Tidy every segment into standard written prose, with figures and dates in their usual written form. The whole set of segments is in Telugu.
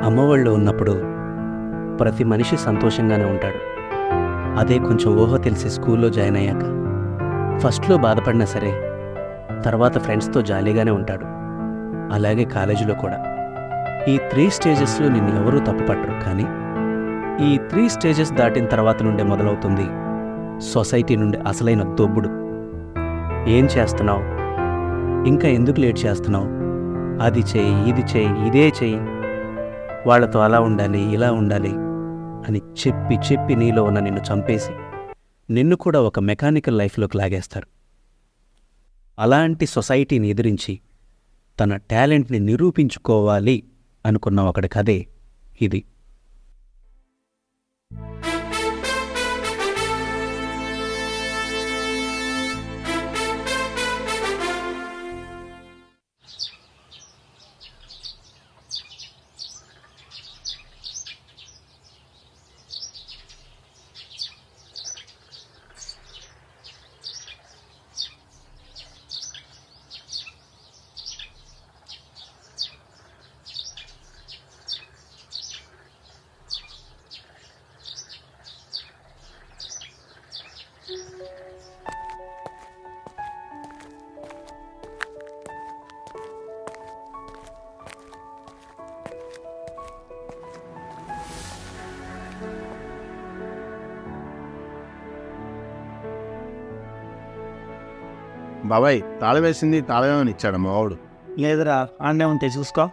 అమ్మఒళ్ళు ఉన్నప్పుడు ప్రతి మనిషి సంతోషంగానే ఉంటాడు. అదే కొంచెం ఊహ తెలిసి స్కూల్లో జాయిన్ అయ్యాక ఫస్ట్లో బాధపడినా సరే తర్వాత ఫ్రెండ్స్తో జాలీగానే ఉంటాడు. అలాగే కాలేజీలో కూడా. ఈ 3 స్టేజెస్లో నిన్ను ఎవరూ తప్పుపట్టరు. కానీ ఈ 3 స్టేజెస్ దాటిన తర్వాత నుండే మొదలవుతుంది సొసైటీ నుండి అసలైన దొబ్బుడు. ఏం చేస్తున్నావు, ఇంకా ఎందుకు లేట్ చేస్తున్నావు, అది చేయి, ఇది చేయి, ఇదే చేయి, వాళ్లతో అలా ఉండాలి, ఇలా ఉండాలి అని చెప్పి చెప్పి నీలో ఉన్న నిన్ను చంపేసి నిన్ను కూడా ఒక మెకానికల్ లైఫ్లోకి లాగేస్తారు. అలాంటి సొసైటీని ఎదిరించి తన టాలెంట్ని నిరూపించుకోవాలి అనుకున్న ఒకడి కథే ఇది. బాబాయ్ తాళం వేసింది తాళమేమని ఇచ్చాడు మా వాడు. లేదురా, ఆడనే ఉంటే చూసుకో.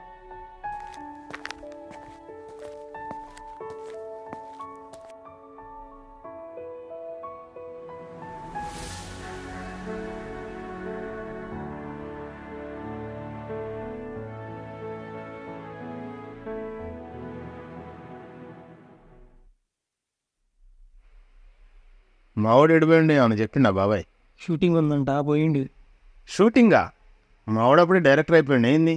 మా వాడు ఎడిపోయింది ఏమని చెప్పిండా బాబాయ్? షూటింగ్ ఉందంట, పోయిండు. షూటింగా? మా వాడు అప్పుడే డైరెక్టర్ అయిపోయింది. ఏంది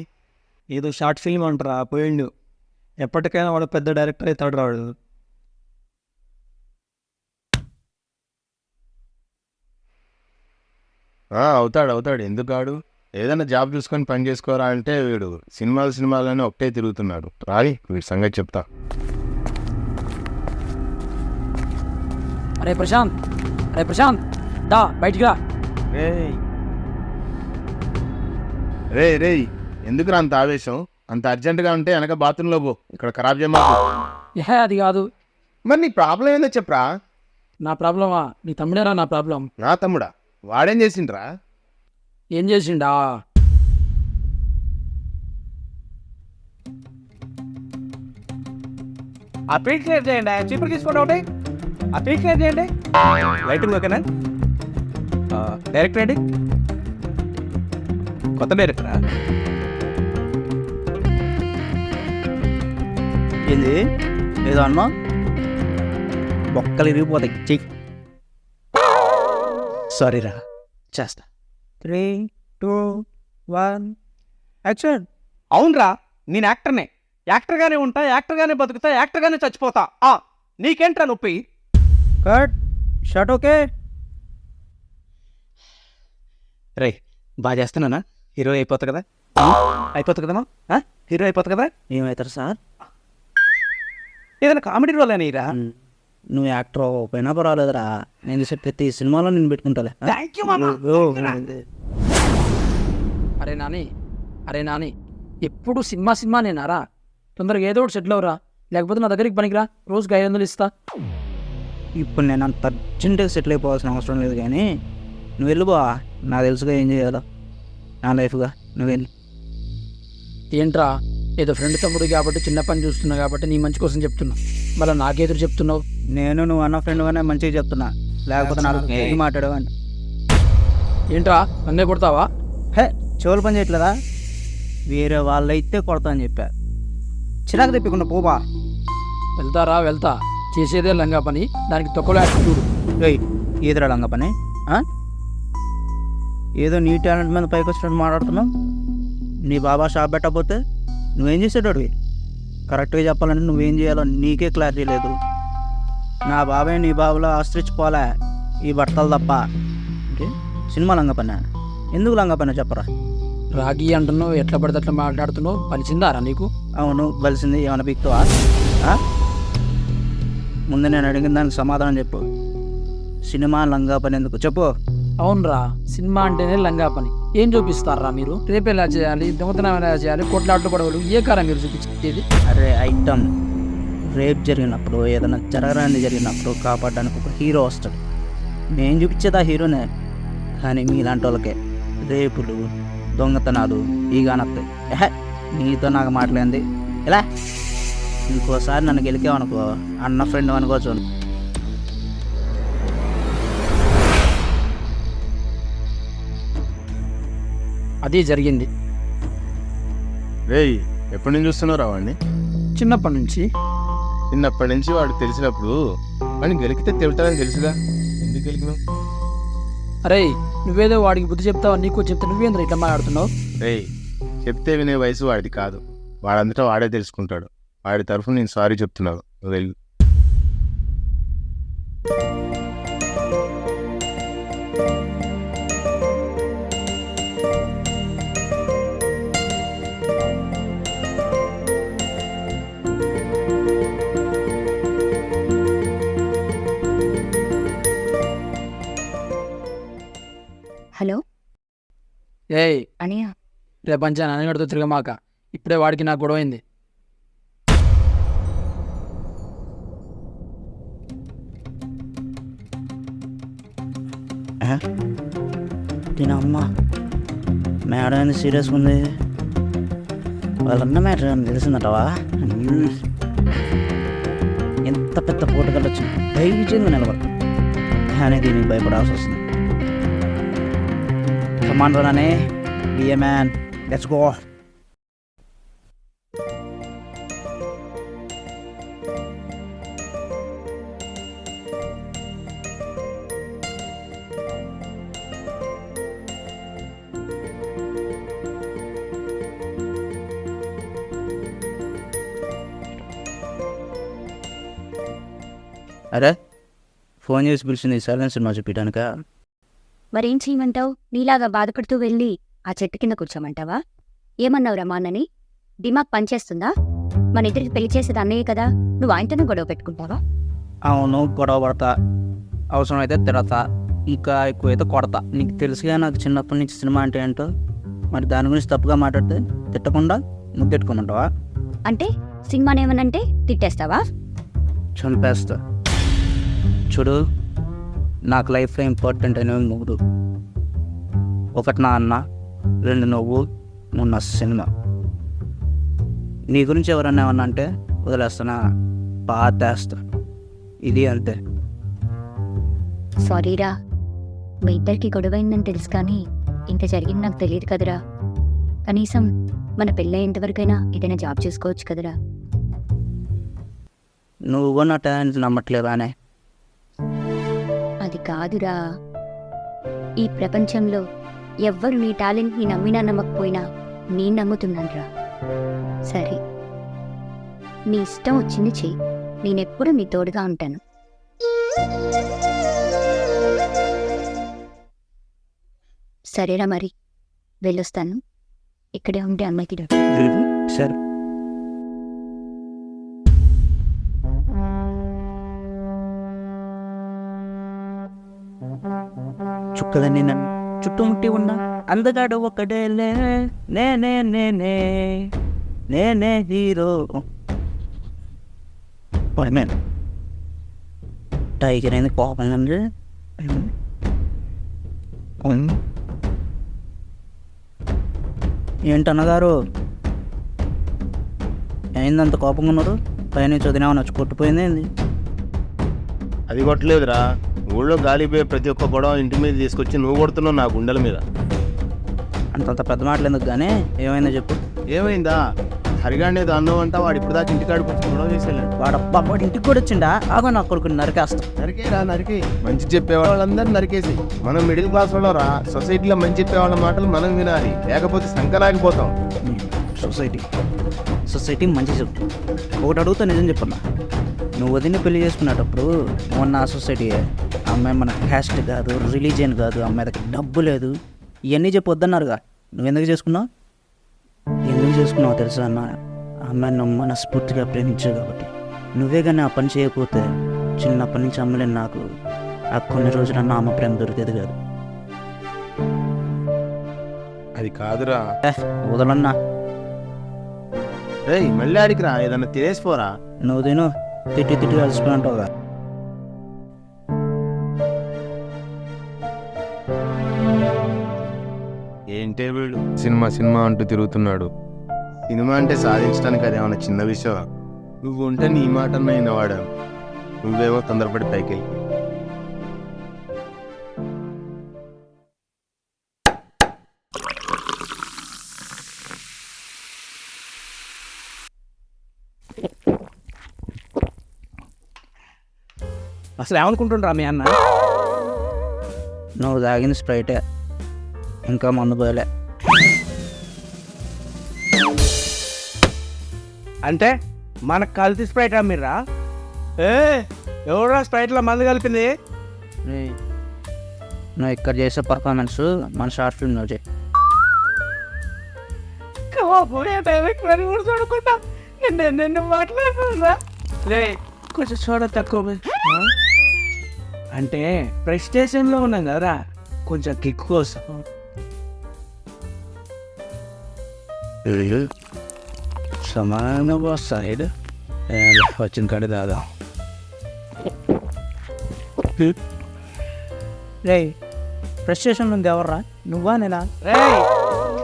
ఏదో షార్ట్ ఫిల్మ్ అంటారా, పోయిండు. ఎప్పటికైనా వాడు పెద్ద డైరెక్టర్ అవుతాడు రాడు. అవుతాడు ఎందుకు కాడు? ఏదైనా జాబ్ చూసుకొని పని చేసుకోరా అంటే వీడు సినిమాలని ఒకటే తిరుగుతున్నాడు. రాయి వీడి సంగతి చెప్తా. అరే ప్రశాంత్ దా బయటికి రా. రే ఎందుకురా అంత ఆవేశం? అంత అర్జెంటుగా ఉంటే వెనక బాత్రూంలో పో, ఇక్కడ ఖరాబ్ చేయమాకు. అది కాదు. మరి నీ ప్రాబ్లం ఏందో చెప్పరా. నా ప్రాబ్లమా? నీ తమ్ముడేరా నా ప్రాబ్లం. నా తమ్ముడా? వాడేం చేసిండ్రా? ఏం చేసిండా? ఆ పీక్ క్లియర్ చేయండి. చీపురు తీసుకోండి ఒకటి. ఆ పీక్ క్లియర్ చేయండి. లైటింగ్ ఓకేనా? డైరెక్టర్ అండి, కొత్త డైరెక్టరా? ఏంది ఏదో అన్నా? బొక్కలు ఇరిగిపోతాయి. చెయ్యి. సారీరా, చేస్తా. 3, 2, 1 యాక్షన్. అవునరా, నేను యాక్టర్నే. యాక్టర్గానే ఉంటా, యాక్టర్గానే బతుకుతా, యాక్టర్గానే చచ్చిపోతా. నీకేంట్రా నొప్పి? Cut shot. ఓకే రే, బాగా చేస్తున్నానా? హీరో అయిపోతా కదా? కదమ్మా? హీరో అయిపోతా కదా? ఏమవుతారు సార్? ఏదైనా కామెడీ రోల్ అనేరా? నువ్వు యాక్టర్ అవ్వకపోయినా పర్వాలేదురా, నేను చూసే ప్రతి సినిమాలో నేను పెట్టుకుంటాలే. థ్యాంక్ యూ మామ. అరే నాని ఎప్పుడు సినిమా నేనారా? తొందరగా ఏదో ఒకటి సెటిల్ అవరా, లేకపోతే నా దగ్గరికి పనికిరా. రోజుకి 500 ఇస్తా. ఇప్పుడు నేను అంత అర్జెంటుగా సెటిల్ అయిపోవాల్సిన అవసరం లేదు, కానీ నువ్వు వెళ్ళు బా. నాకు తెలుసుగా ఏం చేయాలో నా లైఫ్గా. నువ్వు వెళ్ళి. ఏంట్రా, ఏదో ఫ్రెండ్ తమ్ముడు కాబట్టి చిన్న పని చూస్తున్నావు కాబట్టి నీ మంచి కోసం చెప్తున్నా, మళ్ళీ నాకెదురు చెప్తున్నావు? నువ్వు అన్న ఫ్రెండ్గానే మంచిగా చెప్తున్నా, లేకపోతే నాకు మాట్లాడేవాడిని. ఏంట్రా, నన్నే కొడతావా? చెవులు పని చేయట్లేదా? వేరే వాళ్ళైతే కొడతా అని చెప్పా. చిరాకు తెప్పకుండా పోబా. వెళ్తా. చేసేదే లంగా పని, దానికి తొక్కలో చూడు. ఏదిరా లంగా పని? ఏదో నీ టాలెంట్ మీద పైకి వచ్చినట్టు మాట్లాడుతున్నావు. నీ బాబా షాప్ పెట్టకపోతే నువ్వేం చేసేటోడివి? కరెక్ట్గా చెప్పాలంటే నువ్వేం చేయాలో నీకే క్లారిటీ లేదు. నా బాబాయ్ నీ బాబులో ఆశ్రయించిపోలే ఈ బట్టలు తప్ప. అంటే సినిమా లంగా పని? ఎందుకు లంగా పని చెప్పరా? రాగి అంటున్నావు, ఎట్లా పడితే అట్లా మాట్లాడుతున్నావు, పలిచిందారా నీకు? అవును కలిసింది, ఏమైనా బిక్తావా? ముందు నేను అడిగిన దానికి సమాధానం చెప్పు. సినిమా లంగా పని ఎందుకు చెప్పు. అవునరా, సినిమా అంటేనే లంగా పని. ఏం చూపిస్తారా మీరు? రేపు ఎలా చేయాలి, దొంగతనం ఎలా చేయాలి, కొట్లాట్లు పడవలు ఏ కారా మీరు చూపించేది? అరే ఐటమ్, రేప్ జరిగినప్పుడు ఏదైనా జరగరాని జరిగినప్పుడు కాపాడడానికి ఒక హీరో వస్తాడు. నేను చూపించేది ఆ హీరోనే. కానీ మీలాంటి వాళ్ళకే రేపులు దొంగతనాలు ఈగానొస్తాయి. నీతో నాకు మాట్లాడింది ఇలా. ఇంకోసారి నన్ను గెలికావనుకో, అన్న ఫ్రెండ్ అనుకోవచ్చు. అది జరిగింది రేయ్, ఎప్పటి నుంచి చూస్తున్నావు వాడిని? చిన్నప్పటి నుంచి. చిన్నప్పటి నుంచి వాడు తెలిసినప్పుడు వాడిని గెలికితే తిడతాడని తెలుసుగా, ఎందుకు గెలికినావు? అరే నువ్వేదో వాడికి బుద్ధి చెప్తావా, నీకు చెప్తే నువ్వేంద్ర ఇట్లా మాట్లాడుతున్నావు? రేయ్, చెప్తే వినే వయసు వాడిది కాదు. వాడంతటా వాడే తెలుసుకుంటాడు. వాడి తరఫున నేను సారీ చెప్తున్నాను, నువ్వు వెళ్ళు. హలో ఏయ్ అనియా, రేపంచా నాన్నగడితో తిరగమాక. ఇప్పుడే వాడికి నాకు గొడవ అయింది. దీనమ్మ మేడం ఏంది సీరియస్గా ఉంది? వాళ్ళన్న మ్యాటర్ అని తెలిసిందటవా? ఎంత పెద్ద పోటుకల్ వచ్చింది, ధైర్యంగా నిలబడతాం. కానీ దీనికి భయపడాల్సి వస్తుంది. కమాండర్ అనే be a man, let's go. అరే ఫోన్ చేసి పిలిచింది సైలెన్స్ సినిమా చూపించడానికా? మరేం చేయమంటావు? నీలాగా బాధపడుతూ వెళ్ళి ఆ చెట్టు కింద కూర్చోమంటావా? ఏమన్నావు రమాన్నని? దిమాగ్ పనిచేస్తుందా? మన ఇద్దరికి పెళ్లి చేసేది అన్నయ్య కదా, నువ్వు ఆయనతోనే గొడవ పెట్టుకుంటావా? అవును, గొడవ పడతా, అవసరమైతే తిడతా, ఇంకా ఎక్కువైతే కొడతా. నీకు తెలుసుగా నాకు చిన్నప్పటి నుంచి సినిమా అంటే ఏంటో. మరి దాని గురించి తప్పుగా మాట్లాడితే తిట్టకుండా ముద్దెట్టుకోమంటావా? అంటే సినిమానేమనంటే తిట్టేస్తావా? చంపేస్తా. చూడు, నాకు లైఫ్లో ఇంపార్టెంట్ అనేవి మూడు. ఒకటి నా అన్న, రెండు నువ్వు, మూడు నా సినిమా. నీ గురించి ఎవరన్నా ఏమన్నా అంటే వదిలేస్తానా? పాతేస్తా. ఇది అంతే. సారీరా, మీ ఇద్దరికి గొడవైందని తెలుసు కానీ ఇంత జరిగింది నాకు తెలియదు కదరా. కనీసం మన పెళ్ళయ్యేంతవరకైనా ఏదైనా జాబ్ చేసుకోవచ్చు కదరా. నువ్వు కూడా నా టాలెంట్ నమ్మట్లేదానే? అది కాదురా, ఈ ప్రపంచంలో ఎవ్వరు నీ టాలెంట్ని నమ్మినా నమ్మకపోయినా నేను నమ్ముతున్నానురా. సరే, నీ ఇష్టం వచ్చింది చెయ్యి, నేనెప్పుడు నీ తోడుగా ఉంటాను. సరేరా, మరి వెళ్ళొస్తాను. ఇక్కడే ఉంటే అమ్మాయికి సరే. చుక్కలని నన్ను చుట్టుముట్టి ఉన్నా అందగాడు ఒకడేలే, నేనే నేనే నేనే హీరో. టైగర్ అయింది కోపం అండి. ఏంటన్నగారు అయిందంత కోపంగా ఉన్నారు? పైన చదివినామని వచ్చి కొట్టిపోయింది ఏంది? అది కొట్టలేదురా, ఊళ్ళో గాలిపోయే ప్రతి ఒక్క గొడవ ఇంటి మీద తీసుకొచ్చి నువ్వు కొడుతున్నావు నా గుండెల మీద. అంతంత పెద్ద మాటలు ఎందుకు కానీ ఏమైందో చెప్పు. ఏమైందా? హరిగానేది అన్నావు అంట, వాడు ఇప్పుడు దాకా ఇంటికాడికి వచ్చి గొడవ చేసేళ్ళాడు. వాడు ఇంటికి కూడా వచ్చిండా? ఆగో నా కొడుకుని నరికేస్తా. నరికేరా, నరికి. మంచి చెప్పేవాళ్ళందరూ నరికేసి. మనం మిడిల్ క్లాస్ వాళ్ళం రా, సొసైటీలో మంచి చెప్పేవాళ్ళ మాటలు మనం వినాలి, లేకపోతే సంకలాగిపోతాం. సొసైటీ మంచి చెప్పు. ఒకటి అడుగుతా, నిజం చెప్పన్నా. నువ్వు వదిన పెళ్లి చేసుకునేటప్పుడు మొన్న సొసైటీ అమ్మాయి మన క్యాస్ట్ కాదు, రిలీజియన్ కాదు, అమ్మాయి దగ్గర డబ్బు లేదు, ఇవన్నీ చెప్పి వద్దన్నారుగా. నువ్వెందుకు చేసుకున్నావు? ఎందుకు చేసుకున్నావు తెలుసా అన్న? ఆ అమ్మాయిని నువ్వు మనస్ఫూర్తిగా ప్రేమించావు కాబట్టి. నువ్వే కానీ ఆ పని చేయకపోతే చిన్నప్పటి నుంచి అమ్మలేని నాకు ఆ కొన్ని రోజులన్నా అమ్మ ప్రేమ దొరికేది కాదు. అది కాదురా. వదలన్నా. రేయ్ మళ్ళీ ఆడికిరా, ఏదన్నా తినేసిపోరా. నువ్వు తిను, తిట్టి తిట్టి కలిసిపోయింటావుగా. ఏంటే వీడు సినిమా సినిమా అంటూ తిరుగుతున్నాడు. సినిమా అంటే సాధించడానికి అదేమన్నా చిన్న విషయం? నువ్వు ఉంటే నీ మాటన్నా విన్నవాడు, నువ్వేమో తొందరపడి పైకి వెళ్ళి. అసలు ఏమనుకుంటుండ్రా మీ అన్న? నువ్వు తాగిన స్ప్రైటే, ఇంకా మందు పోయలే. అంటే మనకు కల్తీ స్ప్రైట్ అమ్మిర్రా? ఎవరా స్ప్రైట్లో మందు కలిపింది? రేయ్, నువ్వు ఇక్కడ చేసే పర్ఫార్మెన్స్ మన షార్ట్ ఫిల్మ్ నువ్వు చేయి. నిన్ను మాట్లాడుతుందా? కొంచెం చూడ తక్కువ. అంటే ప్రెస్టేషన్లో ఉన్నాం కదరా, కొంచెం కిక్ కోసం. సమాన సైడ్ వచ్చిన కాడే దాదా. రే, ఫ్రస్ట్రేషన్ ఉంది ఎవర్రా? నువ్వా నేనా? రేయ్,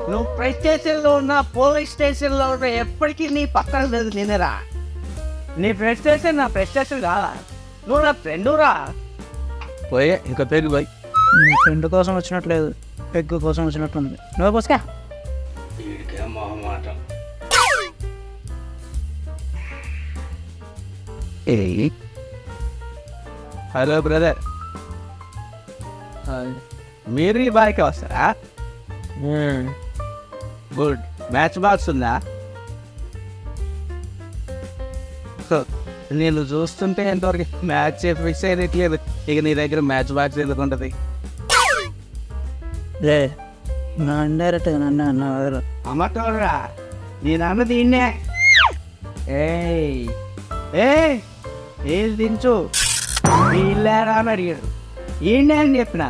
నువ్వు ప్రెస్ స్టేషన్లో ఉన్నా, పోలీస్ స్టేషన్లో ఉన్నా, ఎప్పటికీ నీ పక్కన లేదు నేనేరా. నీ ప్రెస్ స్టేషన్ నా ప్రెస్ స్టేషన్ కాదా? నువ్వు నా ఫ్రెండురా. పోయే ఇంకా పేరు పోయి. నీ ఫ్రెండ్ కోసం వచ్చినట్లేదు, పెగ్గు కోసం వచ్చినట్టుంది. నువ్వే పోసుకా. హలో బ్రదర్, మీరు ఈ బాయ్కి వస్తారా? గుడ్. మ్యాచ్ బాక్స్ ఉందా? నేను చూస్తుంటే ఎంతవరకు మ్యాచ్ ఫిక్స్ అయినట్లేదు. ఇక నీ దగ్గర మ్యాచ్ బాక్స్ ఎందుకు ఉంటుంది? రే, నా ఇండైరెక్ట్ నన్ను అన్న అమ్మటోరా, నేను అన్నది ఈయన్నే. ఏది దించు, వీళ్ళారా అని అడిగాడు. ఈయన్నే అని చెప్పిన.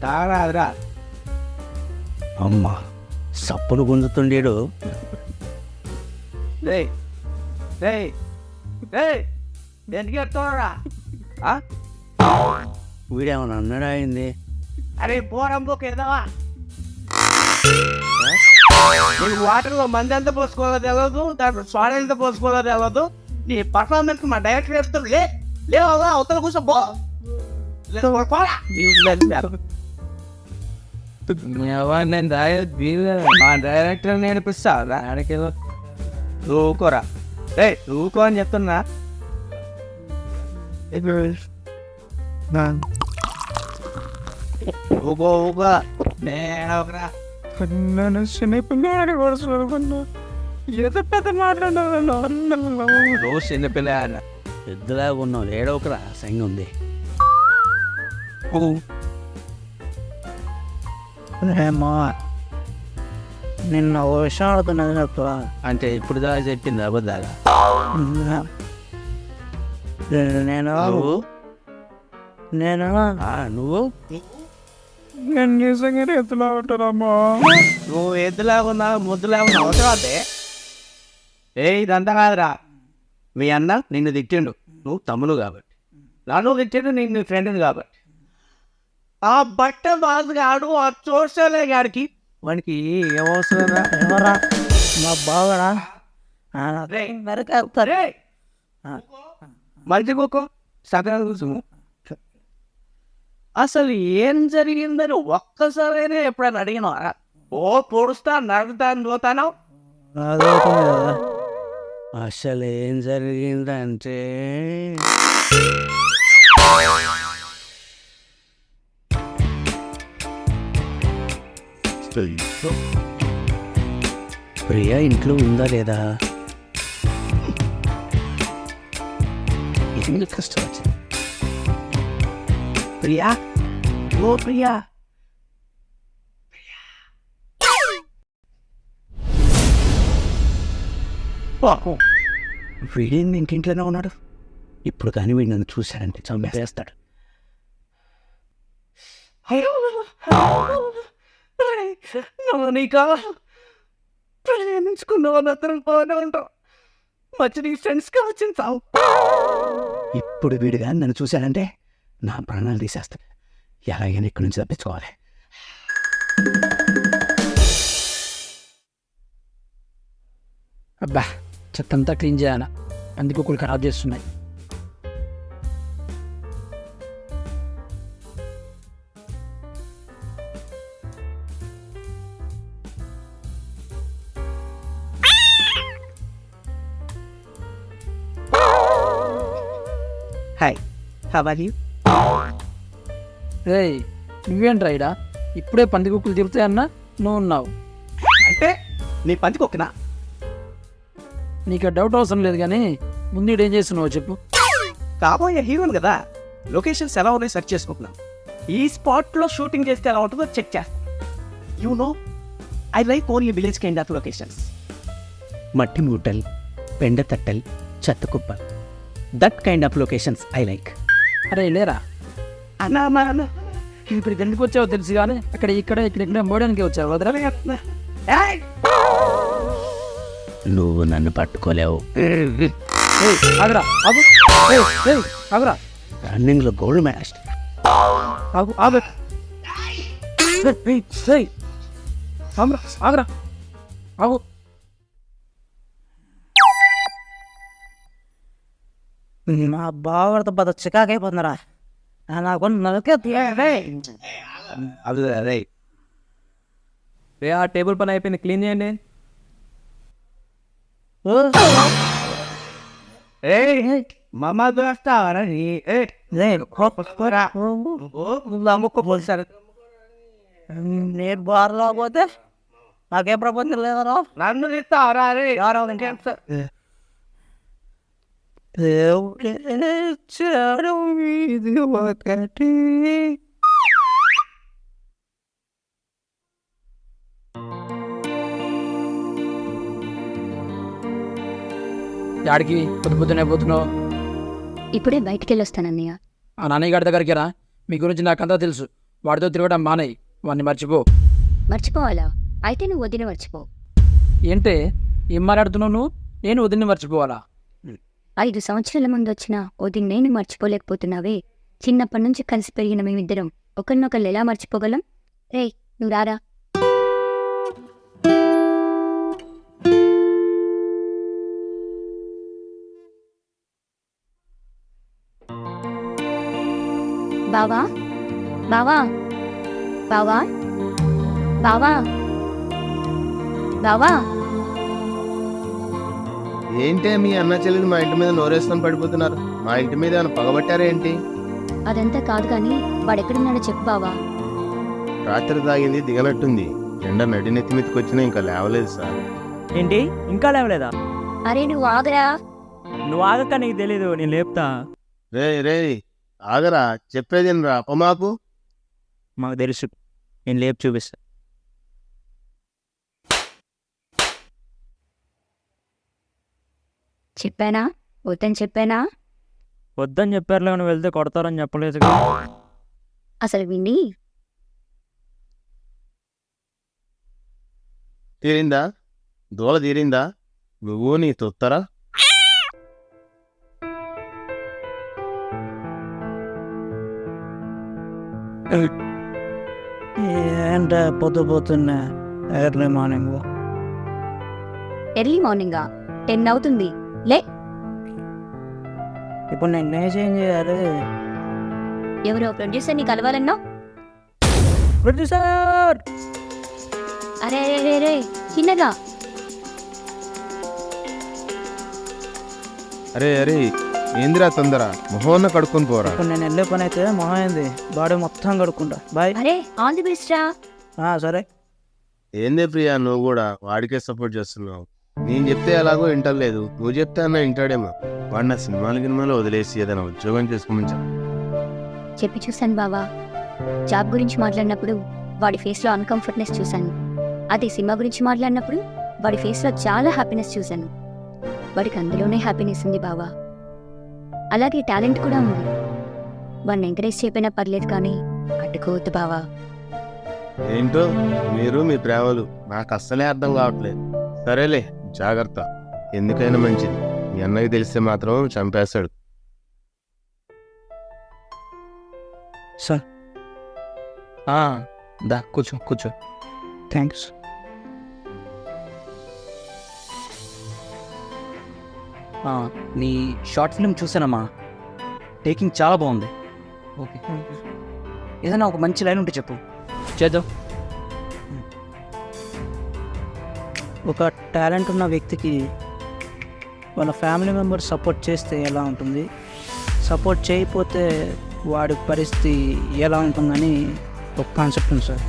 తాగరాదురా. అమ్మ సప్పును గుంజుతుండేడు. రేయ్ రేయ్ రేయ్, ఎందుకు చెప్తారా? వీడేమన్నా అన్నాడా అయింది? అరే పోరంబోకి ఎదవా, నీకు వాటర్లో మంది ఎంత పోసుకోవాలో తెలియదు, దాంట్లో స్వాడ ఎంత పోసుకోవాలో తెలియదు. నీ పర్ఫార్మెన్స్ మా డైరెక్టర్ చెప్తారు. లేవా అవతల కూర్చో పో. మా డైరెక్టర్ నేర్పిస్తా ఆడకేదో. ఊకోరా, ఊకో అని చెప్తున్నా. ఊకో ఊకో, నేనొకరా. చిన్నపిల్లవాడి కొడుకున్నా ఏదో పెద్ద మాట్లాడాను. రోజు చిన్నపిల్ల అన్న. పెద్దలాగా ఉన్నావు, ఏడవకరా, సంగ ఉంది. మా నిన్న ఓ విషయం ఆడుతున్నది చెప్తావా? అంటే ఇప్పుడు దాకా చెప్పింది అబద్ధాలా? నేను నువ్వు నేను నువ్వు నేను నిజంగా ఎత్తులా ఉంటానమ్మా. నువ్వు ఎద్దులాగా ఉన్నా ముద్దులాగా ఉన్నా అవసరం అదే. ఇదంతా కాదురా. మీ అన్న నిన్ను తిట్టిండు, నువ్వు తమ్ముడు కాబట్టి. నన్ను తిట్టిండు, నేను నీ ఫ్రెండ్ని కాబట్టి. ఆ బట్ట బాధగాడు, ఆ చూసలే గాడికి వానికి ఏమవసరం? ఎవరా మా బావరా? మంచి కుక్కో సగం కూర్చుము. అసలు ఏం జరిగిందని ఒక్కసారైనా ఎప్పుడైనా అడిగినా? ఓ పొడుస్తా, నడుతాను, పోతాను. అసలు ఏం జరిగిందంటే ప్రియా ఇంట్లో ఉందా లేదా? ఎందుకు కష్టం వచ్చింది? ప్రియా, ఓ ప్రియా, వీడేంది ఇంటింట్లోనే ఉన్నాడు. ఇప్పుడు కానీ వీడు నన్ను చూశాడంటే చంపేస్తాడు. నీకా ప్రేమించుకున్న వాళ్ళందరం బాగానే ఉంటాం. మంచి నీ ఫ్రెండ్స్గా వచ్చింది సావు. ఇప్పుడు వీడు కానీ నన్ను చూశాడంటే నా ప్రాణాలు తీసేస్తాడు. ఎలాగైనా ఇక్కడి నుంచి తప్పించుకోవాలి. అబ్బా చెత్తంతా క్లీన్ చేయాలా, అందుకు ఒకరు ఖరాబ్ చేస్తున్నాయి. Hi, how are you? రేయ్ నువ్వేంట్రా ఇడా, ఇప్పుడే పందికొక్కులు తిరుగుతాయన్నా నువ్వు ఉన్నావు. అంటే నీ పంచుకోకనా? నీకు ఆ డౌట్ అవసరం లేదు కానీ ముందు ఏం చేస్తున్నావు చెప్పు. కాబోయే హీరోలు కదా, లొకేషన్స్ ఎలా ఉన్నాయో సెర్చ్ చేసుకుంటున్నాను. ఈ స్పాట్లో షూటింగ్ చేస్తే ఎలా ఉంటుందో చెక్ చేస్తాను. You know I like only village kind of locations. మట్టి మూటల్, పెండ తట్టల్, చెత్త కుప్పల్, that kind of locations I like. అరే లేరా, అన్నా ఇప్పుడు ఎందుకు వచ్చావో తెలుసు కానీ అక్కడ ఇక్కడ మోయడానికి వచ్చావు వదరా. నువ్వు నన్ను పట్టుకోలేవు. ఆగురా ఆగు, ఆగురా రన్నింగ్లో గోల్డ్ మెడలిస్ట్. ఆగు ఆగు, ఆగురా ఆగు. మా బావతో పద చికాకైపోతున్నారా నాకు నలకే. అదే ఆ టేబుల్ పని అయిపోయింది, క్లీన్ చేయండి. మామ దోస్తావరా పోలీసారు. నేను బార్లో పోతే నాకే ప్రపంచం లేదరా. నన్ను తీస్తావరా? ఇది ఒకటి. యాడికి పొద్దునే పోతున్నావు? ఇప్పుడే బయటికి వెళ్ళొస్తానన్నయ్య. ఆ నాన్నయ్య గారి దగ్గరికి రా, మీ గురించి నాకంతా తెలుసు. వాడితో తిరగడం మానేయి, వాడిని మర్చిపో. మర్చిపోవాలా? అయితే నువ్వు వదిన మర్చిపో. ఏంటే ఏం మాట్లాడుతున్నావు నువ్వు? నేను వదిన్ని మర్చిపోవాలా? 5 సంవత్సరాల ముందు వచ్చిన వదిన నేను మర్చిపోలేకపోతున్నావే. చిన్నప్పటి నుంచి కలిసి పెరిగిన మేమిద్దరం ఒకరినొకరు ఎలా మర్చిపోగలం? రేయ్ నువ్వు రారా. బావా బావా బావా బావా బావా. ఏంటే మీ అన్న చెల్లెలు మా ఇంటి మీద నోరేసుకొని పడిపోతున్నారు? మా ఇంటి మీద ఏమైనా పగబట్టారా ఏంటి? అదంతా కాదు కానీ వాడెక్కడున్నాడో చెప్పు బావా. రాత్రి తాగింది దిగనట్టుంది. ఎండ నడినెత్తి మీదకి వచ్చినా ఇంకా లేవలేదు సార్. ఏంటి ఇంకా లేవలేదా? అరే నువ్వు ఆగరా. నువ్వు ఆగక నీకు తెలీదు, నేను లేపుతా. రే ఆగరా, చెప్పేదేనరా అపమాకు. మాకు తెలుసు, నేను లేపు చూపిస్తా. చెప్పానా? వద్దని చెప్పానా? వద్దని చెప్పారులే, నువ్వు వెళ్తే కొడతారని చెప్పలేదు. అసలు విని తీరిందా? దూల తీరిందా? నువ్వు నీ తొత్తరా? ఏంట పొద్దుపోతున్నా ఎర్లీ మార్నింగ్. ఎర్లీ మార్నింగా? 10 అవుతుంది లే. ఇప్పుడు నేను ఏం చేయాలి? ఎవరో ప్రొడ్యూసర్ని కలవాలన్నా? ప్రొడ్యూసర్! అరే రే రే చిన్నగా. అరే ఏందిరా తొందర? మొహోన్న కడుక్కొని పోరా. ఇప్పుడు నేను వెళ్ళే పని అయితే మహా బాడీ మొత్తం కడుక్కుంటా. బాయ్. అరే ఆల్ ది బెస్ట్ రా. సరే. ఏందే ప్రియా, నువ్వు కూడా వాడికే సపోర్ట్ చేస్తున్నావు. నేను చెప్తే ఎలాగో వింటలేదు, నువ్వు చెప్తే అన్న వింటాడేమో. వాడు నా సినిమాలు వదిలేసి ఏదైనా ఉద్యోగం చేసుకోమని చెప్పి చూశాను బావా. జాబ్ గురించి మాట్లాడినప్పుడు వాడి ఫేస్లో అన్కంఫర్ట్నెస్ చూశాను. అదే సినిమా గురించి మాట్లాడినప్పుడు వాడి ఫేస్లో చాలా హ్యాపీనెస్ చూశాను. వాడికి అందులోనే హ్యాపీనెస్ ఉంది బావా. అలాగే టాలెంట్ కూడా ఉంది. వాడిని ఎంకరేజ్ చేయకపోయినా పర్లేదు కానీ అడ్డుకోవద్దు బావా. ఏంటో మీరు మీ ప్రేమలు నాకు అస్సలే అర్థం కావట్లేదు. సరేలే, జాగ్రత్త. ఎందుకైనా మంచిది. మీ అన్నయ్య తెలిస్తే మాత్రం చంపేస్తాడు. సార్ దా కూర్చో. థ్యాంక్స్. నీ షార్ట్ ఫిల్మ్ చూసానమ్మా, టేకింగ్ చాలా బాగుంది. ఓకే, ఏదైనా ఒక మంచి లైన్ ఉంటే చెప్పు, చేద్దాం. ఒక టాలెంట్ ఉన్న వ్యక్తికి వాళ్ళ ఫ్యామిలీ మెంబర్స్ సపోర్ట్ చేస్తే ఎలా ఉంటుంది, సపోర్ట్ చేయకపోతే వాడి పరిస్థితి ఎలా ఉంటుందని ఒక కాన్సెప్ట్ ఉంది సార్.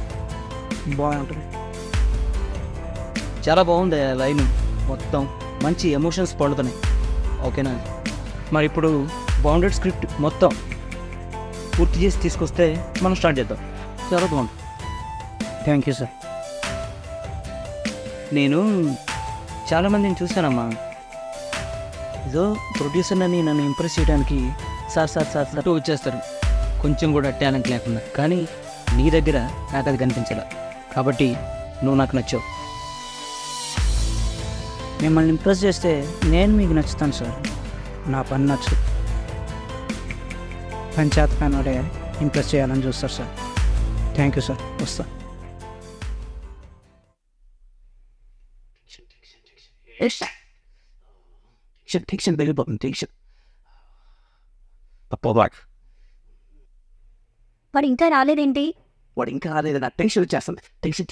బాగుంటుంది. చాలా బాగుంది లైన్, మొత్తం మంచి ఎమోషన్స్ పడుతున్నాయి. ఓకేనా? మరి ఇప్పుడు బౌండెడ్ స్క్రిప్ట్ మొత్తం పూర్తి చేసి తీసుకొస్తే మనం స్టార్ట్ చేద్దాం. చాలా బాగుంది. Thank you sir. నేను చాలామందిని చూశానమ్మా, ఏదో ప్రొడ్యూసర్ అని నన్ను ఇంప్రెస్ చేయడానికి సార్ వచ్చేస్తారు, కొంచెం కూడా టాలెంట్ లేకుండా. కానీ నీ దగ్గర నాకు అది కనిపించలే, కాబట్టి నువ్వు నాకు నచ్చావు. మిమ్మల్ని ఇంప్రెస్ చేస్తే నేను మీకు నచ్చుతాను సార్. నా పని నచ్చు పంచాయత్ పైన ఇంప్రెస్ చేయాలని చూస్తారు సార్. Thank you sir. వస్తా. టెన్షన్ వెళ్ళిపోతుంది. టెన్షన్ వాడు ఇంకా రాలేదేంటి? వాడు ఇంకా రాలేదు, నా టెన్షన్ వచ్చేస్తుంది. టెన్షన్.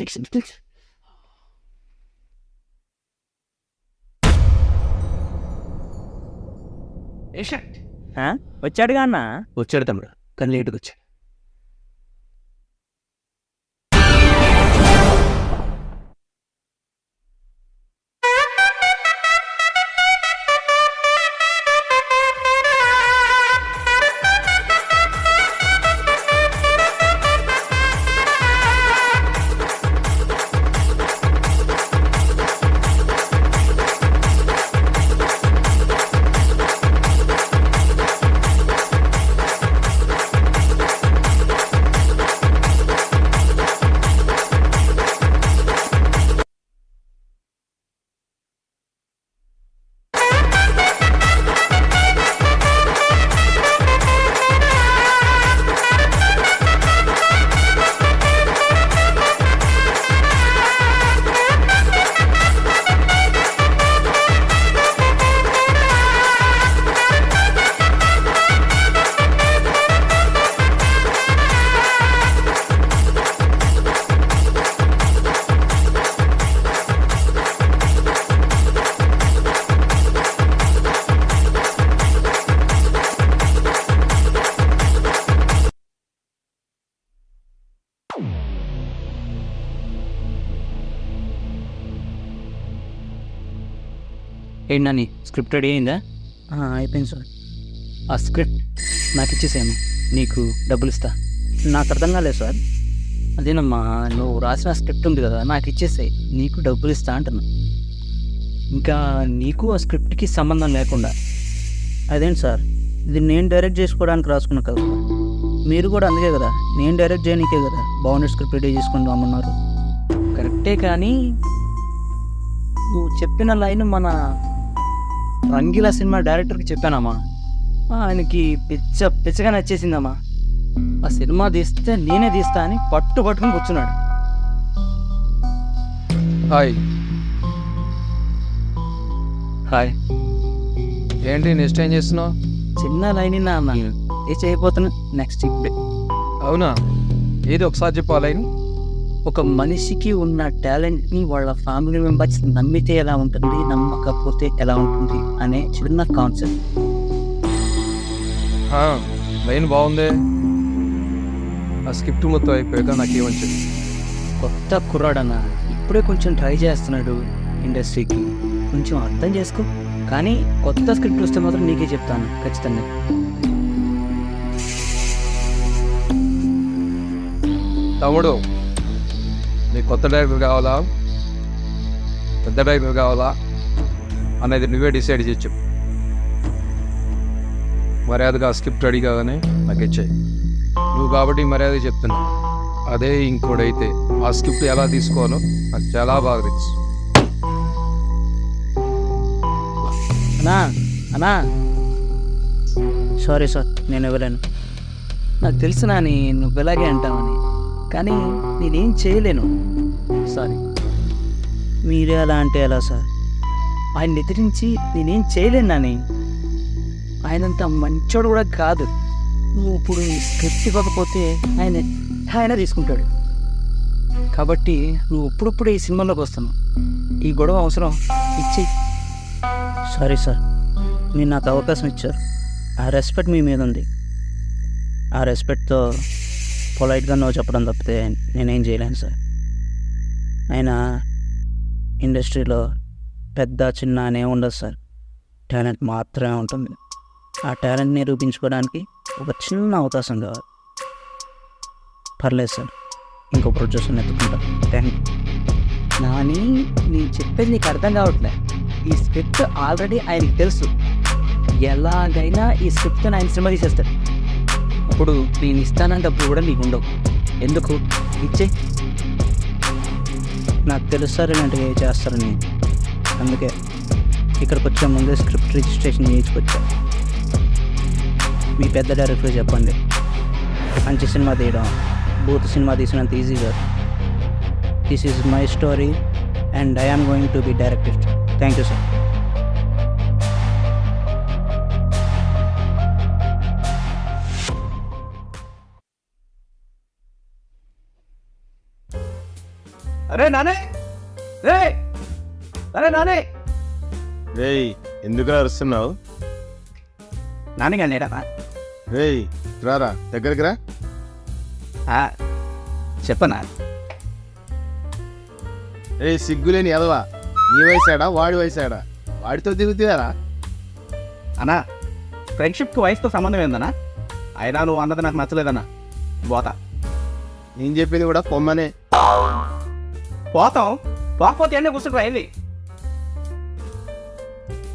వచ్చాడుగా అన్న. వచ్చాడు తమ్ముడు, కానీ లేటుగా వచ్చాడు. ఏంటి నాని, స్క్రిప్ట్ రెడీ అయిందా? అయిపోయింది సార్. ఆ స్క్రిప్ట్ నాకు ఇచ్చేసాను, నీకు డబ్బులు ఇస్తా. నాకు అర్థం కాలేదు సార్. అదేనమ్మా, నువ్వు రాసిన స్క్రిప్ట్ ఉంది కదా, నాకు ఇచ్చేసాయి, నీకు డబ్బులు ఇస్తా అంటున్నా. ఇంకా నీకు ఆ స్క్రిప్ట్కి సంబంధం లేకుండా. అదేంటి సార్, ఇది నేను డైరెక్ట్ చేసుకోవడానికి రాసుకున్నా కదా. మీరు కూడా అందుకే కదా, నేను డైరెక్ట్ చేయడానికే కదా బాగుండే స్క్రిప్ట్ రెడీ చేసుకొని రమ్మన్నారు. కరెక్టే, కానీ నువ్వు చెప్పిన లైన్ మన రంగీలా సినిమా డైరెక్టర్కి చెప్పానమ్మా, ఆయనకి పిచ్చగా నచ్చేసిందమ్మా. ఆ సినిమా తీస్తే నేనే తీస్తా అని పట్టుకొని కూర్చున్నాడు. హాయ్. ఏంటి నెక్స్ట్ ఏం చేస్తున్నావు? చిన్న లైన్ అన్న ఏ చేయబోతున్నా నెక్స్ట్ ఇప్పుడే. అవునా, ఏది ఒకసారి చెప్పు ఆ లైన్. ఒక మనిషికి ఉన్న టాలెంట్ని వాళ్ళ ఫ్యామిలీ మెంబర్స్ నమ్మితే ఎలా ఉంటుంది, నమ్మకపోతే ఎలా ఉంటుంది అనే చిన్న కాన్సెప్ట్. లైన్ బాగుంది. ఆ స్క్రిప్ట్ మొత్తం అయిపోయాక నాకేమని చెప్పి. కొత్త కుర్రాడన్న, ఇప్పుడే కొంచెం ట్రై చేస్తున్నాడు ఇండస్ట్రీకి, కొంచెం అర్థం చేసుకో. కానీ కొత్త స్క్రిప్ట్ వస్తే మాత్రం నీకే చెప్తాను ఖచ్చితంగా. తమ్ముడు, నీకు కొత్త డైరెక్టర్ కావాలా, పెద్ద డైరెక్టర్ కావాలా, అనేది నువ్వే డిసైడ్ చేసి చెప్పు. మర్యాదగా ఆ స్క్రిప్ట్ రెడీ కాగానే నాకు ఇచ్చాయి. నువ్వు కాబట్టి మర్యాద చెప్తున్నా. అదే ఇంకోడైతే ఆ స్క్రిప్ట్ ఎలా తీసుకోవాలో నాకు చాలా బాగా తెలుసు. అన్నా అన్నా సారీ సార్, నేను ఇవ్వలేను. నాకు తెలుసు నాని నువ్వు ఇలాగే అంటావని, కానీ నేనేం చేయలేను. సారీ. మీరే అలా అంటే ఎలా సార్? ఆయన ఎదిరించి నేనేం చేయలేను నాని. ఆయనంత మంచోడు కూడా కాదు. నువ్వు ఇప్పుడు ఈ స్క్రిప్ట్ ఇవ్వకపోతే ఆయన తీసుకుంటాడు. కాబట్టి నువ్వు ఇప్పుడిప్పుడు ఈ సినిమాలోకి వస్తున్నావు. ఈ గొడవ అవసరం, ఇచ్చి. సారీ సార్, మీరు నాకు అవకాశం ఇచ్చారు. ఆ రెస్పెక్ట్ మీ మీద ఉంది. ఆ రెస్పెక్ట్తో పొలైట్గా నో చెప్పడం తప్పితే నేనేం చేయలేను సార్. అయినా ఇండస్ట్రీలో పెద్ద చిన్న అనే ఉండదు సార్, టాలెంట్ మాత్రమే ఉంటుంది. ఆ టాలెంట్ నిరూపించుకోవడానికి ఒక చిన్న అవకాశం కావాలి. పర్లేదు సార్, ఇంకో ప్రొడ్యూసర్ని ఎత్తుకుంటా. Thank you. నాని నేను చెప్పేది నీకు అర్థం కావట్లే. ఈ స్క్రిప్ట్ ఆల్రెడీ ఆయనకి తెలుసు. ఎలాగైనా ఈ స్క్రిప్ట్తో ఆయన సినిమా తీసేస్తాడు. అప్పుడు నేను ఇస్తానంటప్పుడు కూడా నీకు ఉండవు. ఎందుకు ఇచ్చే? నాకు తెలుసు సార్ ఇలాంటివి చేస్తారని. అందుకే ఇక్కడికి వచ్చే ముందే స్క్రిప్ట్ రిజిస్ట్రేషన్ చేయించుకొచ్చా. మీ పెద్ద డైరెక్టర్ చెప్పండి, మంచి సినిమా తీయడం బూత్ సినిమా తీసినంత ఈజీ కాదు. This is my story and I am going to be directed. Thank you sir. అరే నానే, రే అరే నానే. రేయ్ ఎందుకు అరుస్తున్నావు? నాన్నగా నేడనా? రేయ్ రారా దగ్గరికి రా. చెప్పనా? రే సిగ్గులేని ఎదవా, నీ వయసాడా వాడి వయసాడా? వాడితో దిగుతారా? అన్నా, ఫ్రెండ్షిప్కి వయసుతో సంబంధం ఏందన్నా? అయినా నువ్వు అన్నది నాకు నచ్చలేదన్నా. పోతా. నేను చెప్పేది కూడా పొమ్మనే. పోతాం, పోకపోతే అన్నీ కూర్చుంటారు అయింది.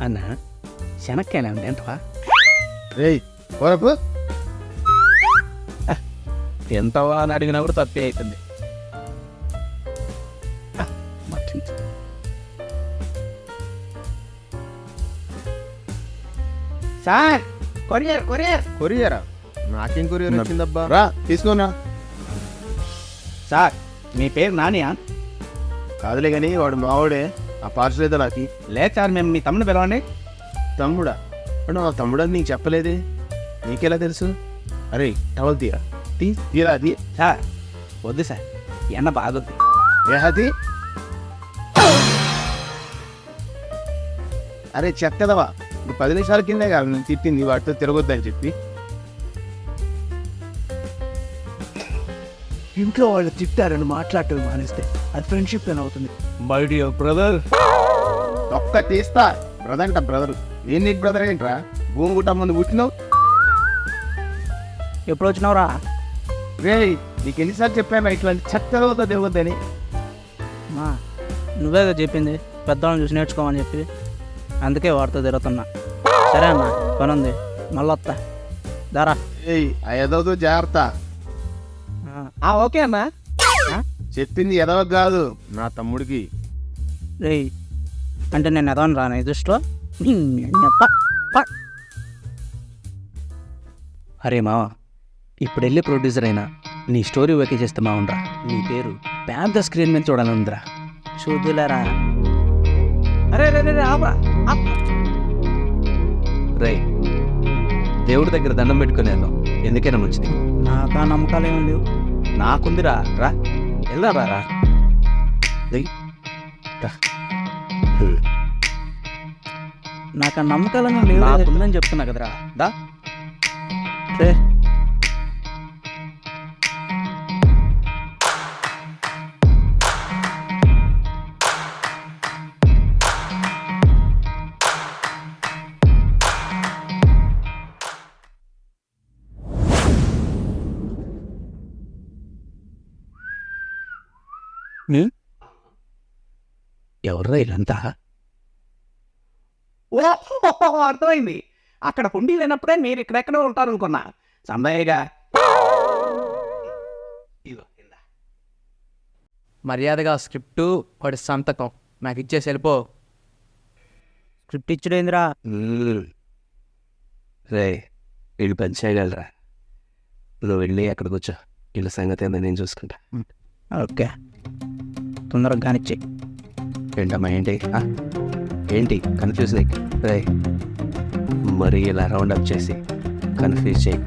అన్న శనక్కాయలు ఉంది ఎంతవా? రేయ్ పోరపు. ఎంతవా అని అడిగినా కూడా తప్పే అవుతుంది. Sir courier courier. కొరియరా? నాకేం కొరియర్ వచ్చిందబ్బా? రా తీసుకోనా. సార్ మీ పేరు నానియా? కాదులే కానీ వాడు మావాడే. ఆ పార్సల్ అయితే నాకి. లేదు సార్, మేము మీ తమ్ముడు పిలవండి. తమ్ముడా? నా తమ్ముడని నీకు చెప్పలేదే, నీకెలా తెలుసు? అరే టవల్ తీరా, తీరా అది. సార్ వద్దు సార్, ఎండ బాగుంది. ఏహది? అరే చెక్కదవా, ఇప్పుడు 10 నిమిషాల కిందే కాదు నేను తిట్టింది వాటితో తిరగొద్దని చెప్పి. ఇంట్లో వాళ్ళు తిట్టారని మాట్లాడటం మానేస్తే అది ఫ్రెండ్షిప్ అని అవుతుంది. My dear brother. ఒక్క తీస్తా. బ్రదర్ అంట బ్రదర్. నేను నీకు బ్రదర్ ఏంట్రా? భూమి గుట్ట ముందు పుట్టినావు. ఎప్పుడు వచ్చినావురా? రే నీకు ఎన్నిసార్లు చెప్పాను ఇట్లాంటి చెత్తదవుతా దిగొద్దని. మా నువ్వే కదా చెప్పింది పెద్దవాళ్ళని చూసి నేర్చుకోమని చెప్పి, అందుకే వాడితో తిరుగుతున్నా. సరే అన్న, పని ఉంది, మళ్ళీ వస్తా. దారా. ఏయ్ ఆ ఎదవతో జాగ్రత్త. ఓకే అమ్మా. చెప్పింది ఎదవ కాదు, నా తమ్ముడికి. రేయ్ అంటే నేను ఎదవని రాను ఈ దృష్టిలో. అరే మావా, ఇప్పుడు వెళ్ళి ప్రొడ్యూసర్ అయినా నీ స్టోరీ ఓకే చేస్తే మావుండ్రా. నీ పేరు పెద్ద స్క్రీన్ మీద చూడాలందిరా. చూద్దులేరా. అరే రే రే ఆపరా. రే దేవుడి దగ్గర దండం పెట్టుకుని వెళ్దాం, ఎందుకైనా మంచిది. నాకు ఆ నమ్మకాలు ఏమి లేవు. నాకుందిరా, రా వెళ్దా రా. నాకు ఆ నమ్మకాలు లేవు. నాకుందని చెప్తున్నా కదరా, దా. రే ఎవర్రా వీళ్ళంతా? ఓ అర్థమైంది. అక్కడ హుండీ లేనప్పుడే మీరు ఇక్కడెక్కడో ఉంటారు అనుకున్నా. సంబయ్యగా మర్యాదగా స్క్రిప్టు వాడి సంతకం నాకు ఇచ్చేసి వెళ్ళిపో. స్క్రిప్ట్ ఇచ్చుడేందిరా? రే వీళ్ళు పని చేయగలరా? నువ్వు వెళ్ళి అక్కడ కూర్చో, వీళ్ళ సంగతి ఏందో నేను చూసుకుంటా. ఓకే, తొందరగా కానిచ్చి. ఏంటమ్మా ఏంటి ఏంటి కన్ఫ్యూజ్ లైక్? రే మరి ఇలా రౌండ్ అప్ చేసి కన్ఫ్యూజ్ చేయి.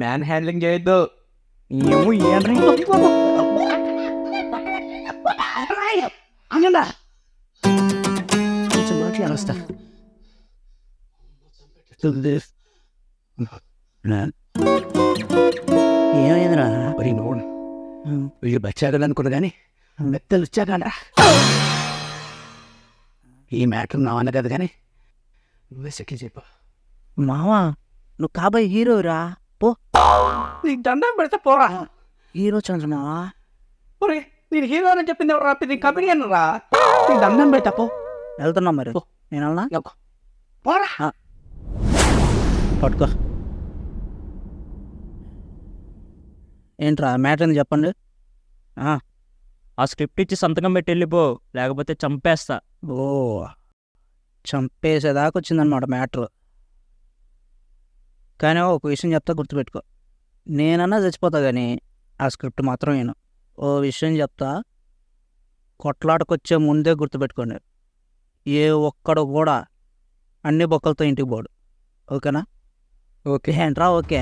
మ్యాన్ హ్యాండ్లింగ్ చేయొద్దు. కొంచెం మాట్లాడి వస్తా. ఏమైందిరా? వీళ్ళు బచ్చాగలనుకున్నా కానీ మెత్తలు వచ్చాకరా. ఈ మ్యాటర్ నా అన్న కదా కానీ నువ్వే సెటిల్ చెప్పు. మావా, నువ్వు కాబోయే హీరోరా. పో, నీకు దండం పెడితే పోరా. హీరో ఛాన్స్ మావా. ఒరే నేను హీరో అని చెప్పింది ఎవరు? నీ కంపెనీ అన్నరా? నీకు దండం పెడతా పో. వెళ్తున్నా మరి. నేను వెళ్ళనా? పోరా. పట్టుకో. ఏంట్రా మ్యాటర్ అని చెప్పండి. ఆ స్క్రిప్ట్ ఇచ్చి సంతకం పెట్టి వెళ్ళిపో, లేకపోతే చంపేస్తా. ఓ, చంపేసేదాకా వచ్చిందనమాట మ్యాటర్. కానీ ఒక విషయం చెప్తా, గుర్తుపెట్టుకో. నేనన్నా చచ్చిపోతా కానీ ఆ స్క్రిప్ట్ మాత్రం నేను. ఓ విషయం చెప్తా, కొట్లాటకొచ్చే ముందే గుర్తుపెట్టుకోండి, ఏ ఒక్కడు కూడా అన్ని బొక్కలతో ఇంటికి పోడు. ఓకేనా? ఓకే ఏంట్రా? ఓకే.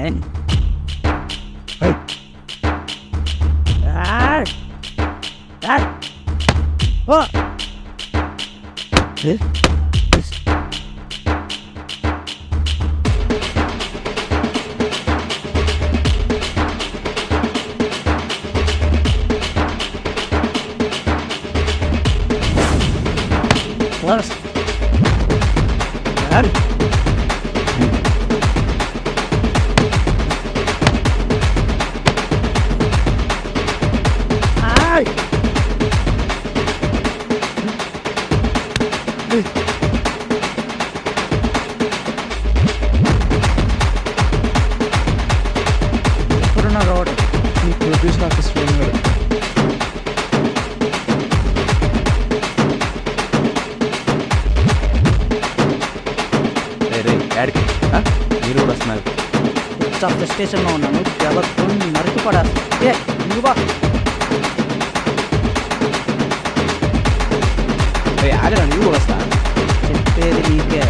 ఎప్పుడున్నా రావడం ప్రొడ్యూసర్ ఆఫీస్లో ఉన్నాడు. యాడ్కి మీరు కూడా వస్తున్నారు. చాలా స్టేషన్లో ఉన్నాను. జగత్తు నరికి పడాలి. ఏ నువ్వా? ఆగరా, నువ్వు కూడా వస్తా. చెప్పేది నీకే.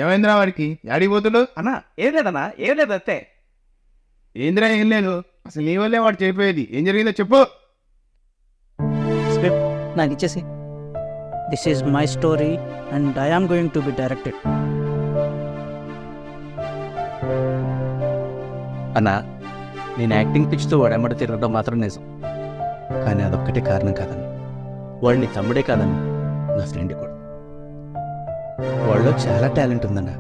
ఏమైందిరా వాడికి? యాడికి పోతుడు? అన్నా ఏం లేదన్నా, ఏం లేదు అంతే. ఏందిరా ఏం లేదు? అసలు నీ వల్లే వాడు చెప్పేది. ఏం జరిగిందో చెప్పు. స్క్రిప్ట్ నాకు ఇచ్చేసి. This is my story and I am going to be directed. అన్నా, నేను యాక్టింగ్ పిచ్చితో వాడు ఎమ్మడి తిరగడం మాత్రం నిజం. కానీ అదొక్కటే కారణం కాదని. వాడు నీ తమ్ముడే కాదని నా ఫ్రెండ్ కూడా. వాళ్ళలో చాలా టాలెంట్ ఉందన్న,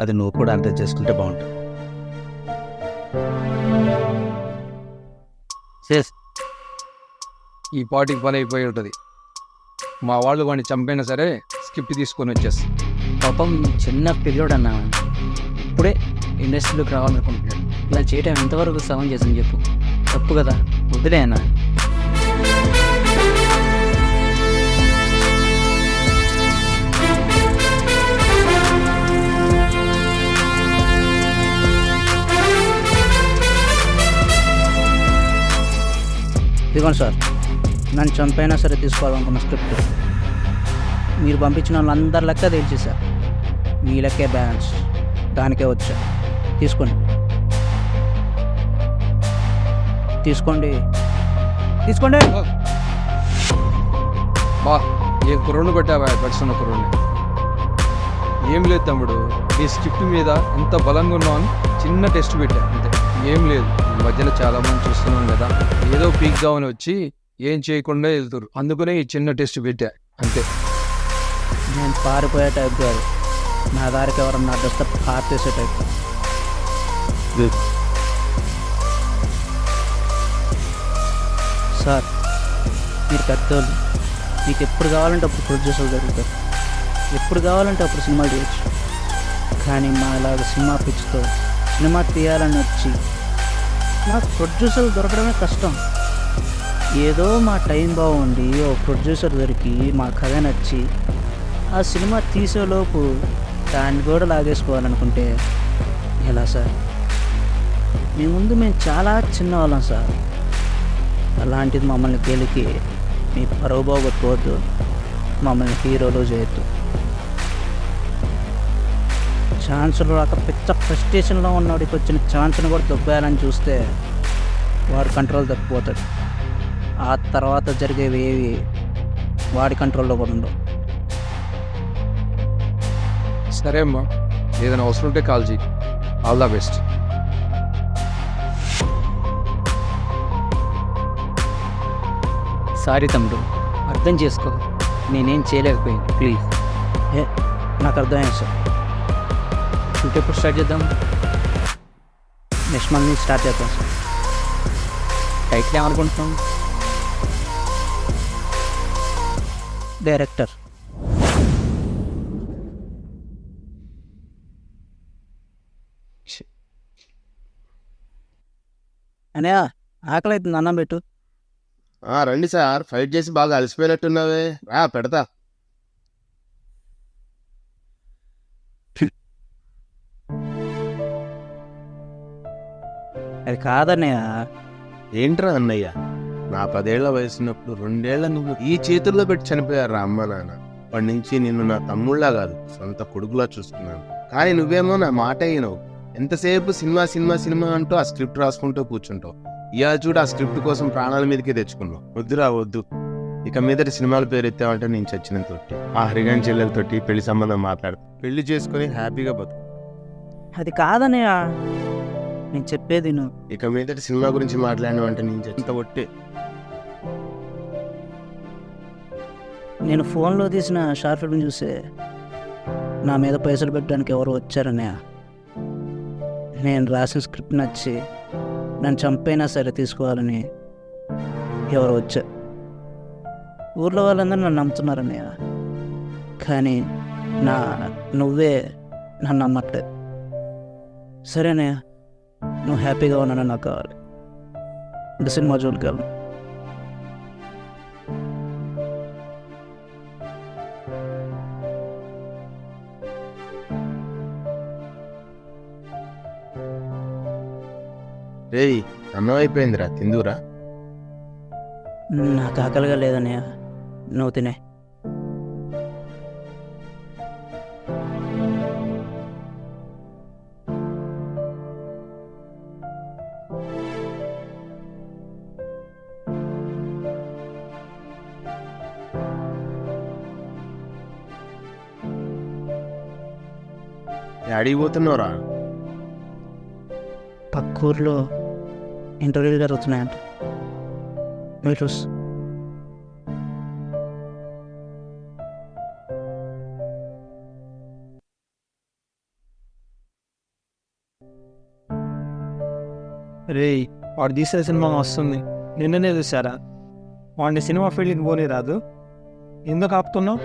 అది నువ్వు కూడా అర్థం చేసుకుంటే బాగుంటుంది. ఈ పాటికి పని అయిపోయి ఉంటుంది. మా వాళ్ళు వాడిని చంపైనా సరే స్క్రిప్ట్ తీసుకొని వచ్చేస్తా. పాపం చిన్న పిల్లోడు అన్నా, ఇప్పుడే ఇండస్ట్రీలోకి రావాలనుకుంటున్నాడు. ఇలా చేయటం ఎంతవరకు సవాల్ చేసింది చెప్పు? తప్పు కదా, వదిలే అన్న. ఇదిగోండి సార్, నన్ను చంపైనా సరే తీసుకోవాలనుకున్న స్క్రిప్ట్. మీరు పంపించిన వాళ్ళందరి లెక్క తేల్చేశారు. మీ లెక్కే బ్యాలెన్స్, దానికే వచ్చా. తీసుకోండి తీసుకోండి తీసుకోండి. బా, ఏ కుర్రోడ్ని కొట్టావా? పడుతున్న కుర్రోడ్ని. ఏం లేదు తమ్ముడు, ఈ స్క్రిప్ట్ మీద ఎంత బలంగా ఉన్నామని చిన్న టెస్ట్ పెట్టా అంతే. ఏం లేదు, ఈ మధ్యలో చాలా మంది చూస్తున్నాం కదా, ఏదో పీక్దామని వచ్చి ఏం చేయకుండా వెళ్తారు. అందుకనే ఈ చిన్న టెస్ట్ పెట్టా అంతే. నేను పారిపోయే టైప్ కాదు, నా దారికి ఎవరన్నా అడ్డొస్తే పార్టీసే టైప్. సార్ మీరు పెద్దోళ్ళు, మీకు ఎప్పుడు కావాలంటే అప్పుడు ప్రొడ్యూసర్లు దొరుకుతారు, ఎప్పుడు కావాలంటే అప్పుడు సినిమాలు చేయొచ్చు. కానీ మా ఇలాగ సినిమా పిచ్చితో సినిమా తీయాలని వచ్చి నాకు ప్రొడ్యూసర్లు దొరకడమే కష్టం. ఏదో మా టైం బాగుండి ఓ ప్రొడ్యూసర్ దొరికి మా కథ నచ్చి ఆ సినిమా తీసేలోపు దాన్ని కూడా లాగేసుకోవాలనుకుంటే ఎలా సార్? మీ ముందు మేము చాలా చిన్నవాళ్ళం సార్. అలాంటిది మమ్మల్ని గెలికి మీ పరువు పోగొట్టుకోవద్దు, మమ్మల్ని హీరోలు చేయొద్దు. ఛాన్సులు రాక పిచ్చ ఫ్రస్ట్రేషన్లో ఉన్నవాడికి వచ్చిన ఛాన్స్ని కూడా దొబ్బేయాలని చూస్తే వాడు కంట్రోల్ తప్పిపోతాడు. ఆ తర్వాత జరిగేవి ఏవి వాడి కంట్రోల్లో కూడా ఉండవు. సరే అమ్మా, ఏదైనా అవసరం ఉంటే కాల్ చేయి. All the best. సారీ తమ్ముడు, అర్థం చేసుకో, నేనేం చేయలేకపోయింది. ప్లీజ్. నాకు అర్థమైంది సార్. షూట్ ఎప్పుడు స్టార్ట్ చేద్దాం? నెక్స్ట్ మంత్ నుంచి స్టార్ట్ చేద్దాం సార్. టైటిల్ ఏమనుకుంటున్నాం? డైరెక్టర్. అనయా ఆకలి అవుతుంది, అన్నం పెట్టు. రండి సార్, ఫైట్ చేసి బాగా అలసిపోయినట్టున్నావే. పెడతా. అది కాదన్నయ్య. ఏంట్రా అన్నయ్య, నా 10 ఏళ్ల వయసున్నప్పుడు 2 ఏళ్ల నువ్వు ఈ చేతుల్లో పెట్టి చనిపోయారా అమ్మ నాన్న. అప్పటి నుంచి నిన్ను నా తమ్ముళ్ళ కాదు సొంత కొడుకులా చూసుకున్నాను. కానీ నువ్వేమో నా మాట అయినవు. ఎంతసేపు సినిమా సినిమా సినిమా అంటూ ఆ స్క్రిప్ట్ రాసుకుంటూ కూర్చుంటావు. ఇవాళ చూడు, ఆ స్క్రిప్ట్ కోసం ప్రాణాల మీదకే తెచ్చుకున్నావు. వద్దురా వద్దు. ఇక మీదటి సినిమాల పేరు ఎత్తావంటే నేను చచ్చిన తోటి ఆ హరిగాని చెల్లెలతోటి పెళ్లి సంబంధం మాట్లాడు. పెళ్లి చేసుకుని హ్యాపీగా బతుకు. అది కాదన్నయ్య, నేను చెప్పేది నువ్వు. ఇక మీదటి సినిమా గురించి మాట్లాడినావంటే నేను చచ్చిన ఒట్టే. నేను ఫోన్లో తీసిన షార్ట్ ఫిల్మ్ చూసే నా మీద పైసలు పెట్టడానికి ఎవరు వచ్చారన్నయ్య. నేను రాసిన స్క్రిప్ట్ నచ్చి నన్ను చంపైనా సరే తీసుకోవాలని ఎవరు వచ్చారు. ఊర్లో వాళ్ళందరూ నన్ను నమ్ముతున్నారన్నయ్య. కానీ నువ్వే నన్ను నమ్మట్లేదు. సరేనయ్య, నువ్వు హ్యాపీగా ఉన్నానని నాకు కావాలి. ఇంత సినిమా చూడగలను. రేయ్, అన్నం అయిపోయిందిరా, తిందురా. నాకు ఆకలిగా లేదన్నయ్య, నువ్వు తినే. యాడికి పోతున్నావురా? పక్క ఊర్లో ఇంటర్వ్యూలు జరుగుతున్నాయంట. మీరు రే, వాడు తీసే సినిమా వస్తుంది, నిన్ననే చూసారా? వాడిని సినిమా ఫీల్డ్కి పోనీ రాదు, ఎందుకు ఆపుతున్నావు?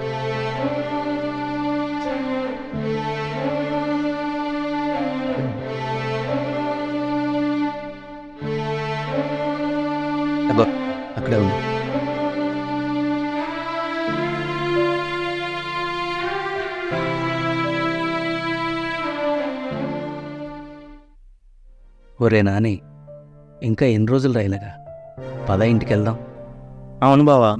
అక్కడే ఉంది. ఒరే నాని, ఇంకా ఎన్ని రోజులు రైలగా? పద, ఇంటికి వెళ్దాం. అవును బావా,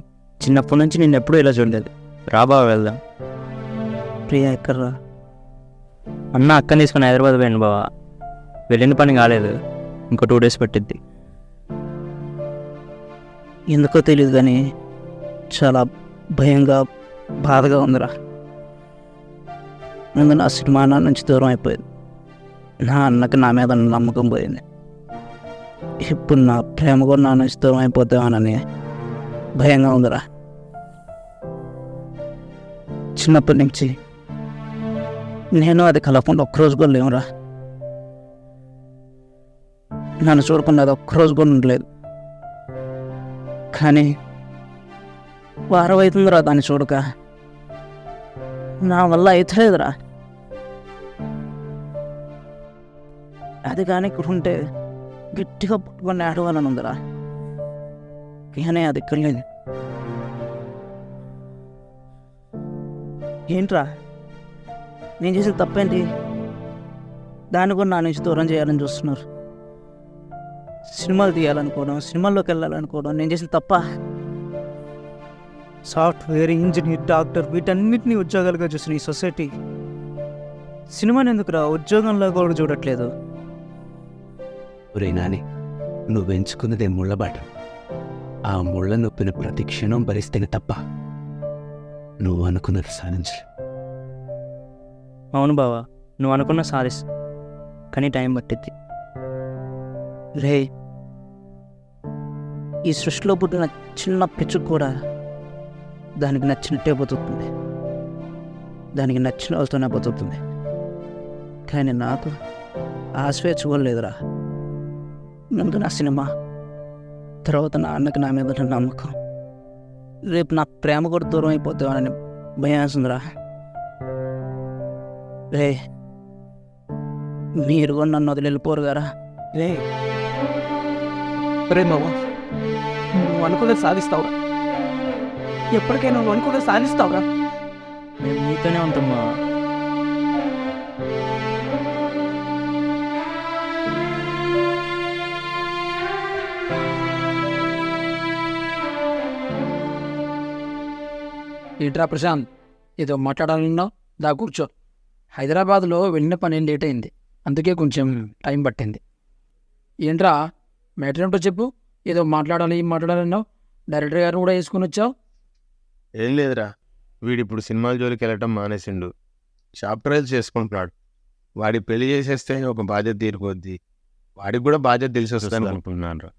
చిన్నప్పటి నుంచి నేను ఎప్పుడూ ఇలా చూడలేదు. రా బావ వెళ్దాం. ప్రియా ఎక్కడ్రా? అన్న అక్కని తీసుకుని హైదరాబాద్ పోయాను బావా. వెళ్ళిన పని కాలేదు, ఇంకో 2 days పట్టిద్ది. ఎందుకో తెలియదు కానీ చాలా భయంగా బాధగా ఉందిరా. ముందు నా సినిమా నా నుంచి దూరం అయిపోయింది. నా అన్నకి నా మీద నమ్మకం పోయింది. ఇప్పుడు నా ప్రేమ కూడా నా నుంచి దూరం అయిపోతామని భయంగా ఉందిరా. చిన్నప్పటి నుంచి నేను అది కలవకుండా ఒక్కరోజు కూడా లేవురా. నన్ను చూడకుండా అది ఒక్కరోజు కూడా ఉండలేదు. కానీ వారం అవుతుందిరా దాన్ని చూడక. నా వల్ల అవుతలేదురా. అది కానీ ఇక్కడ ఉంటే గట్టిగా పట్టుకొని ఆడవాలని ఉందిరా. కానీ అది ఇక్కడ లేదు. ఏంట్రా నేను చేసిన తప్పేంటి? దాన్ని కూడా నా నుంచి దూరం చేయాలని చూస్తున్నారు. సినిమాలు తీయాలనుకోవడం, సినిమాల్లోకి వెళ్ళాలనుకోవడం నేను చేసిన తప్ప? సాఫ్ట్వేర్ ఇంజనీర్, డాక్టర్ వీటన్నిటిని ఉద్యోగాలుగా చూసిన ఈ సొసైటీ సినిమాని ఎందుకురా ఉద్యోగంలో కూడా చూడట్లేదు? ఒరే నాని, నువ్వు ఎంచుకున్నదే ముళ్ళబాట. ఆ ముళ్ళ నొప్పిని ప్రతి క్షణం భరిస్తేనే తప్ప నువ్వు అనుకున్నది సాధించలే. అవును బావా, నువ్వు అనుకున్న సారీస్, కానీ టైం పట్టిద్ది. రే, ఈ సృష్టిలో పుట్టిన చిన్న పిచ్చుకు కూడా దానికి నచ్చినట్టే బతుకుతుంది, దానికి నచ్చిన వాళ్ళతోనే బతుకుతుంది. కానీ నాకు ఆ స్వేచ్ఛ కూడా లేదురా. ముందు నా సినిమా, తర్వాత నా అన్నకి నా మీద ఉన్న నమ్మకం. రేపు నా ప్రేమ కూడా దూరం అయిపోతామని భయం వేస్తుందిరా. రే, మీరు కూడా నన్ను వదిలి వెళ్ళిపోరు గారా? రే రే మామ, నువ్వు అనుకున్నది సాధిస్తావురా. ఎప్పటికైనా నువ్వు అనుకున్నది సాధిస్తావురా. మేము నీతోనే ఉంటాం బావా. ఏంట్రా ప్రశాంత్, ఏదో మాట్లాడాలన్నావు, దా కూర్చో. హైదరాబాద్లో వెళ్ళిన పని లేట్ అయింది, అందుకే కొంచెం టైం పట్టింది. ఏంట్రా మ్యాటర్ ఏంటో చెప్పు. ఏదో మాట్లాడాలన్నావు, డైరెక్టర్ గారిని కూడా వేసుకుని వచ్చావు. ఏం లేదురా, వీడిప్పుడు సినిమాల జోలికి వెళ్ళటం మానేసిండు. షాప్ ట్రయల్స్ చేసుకుంటున్నాడు. వాడి పెళ్లి చేసేస్తే ఒక బాధ్యత తీరిపోద్ది. వాడికి కూడా బాధ్యత తెలిసి వస్తుందని అనుకుంటున్నాను రా.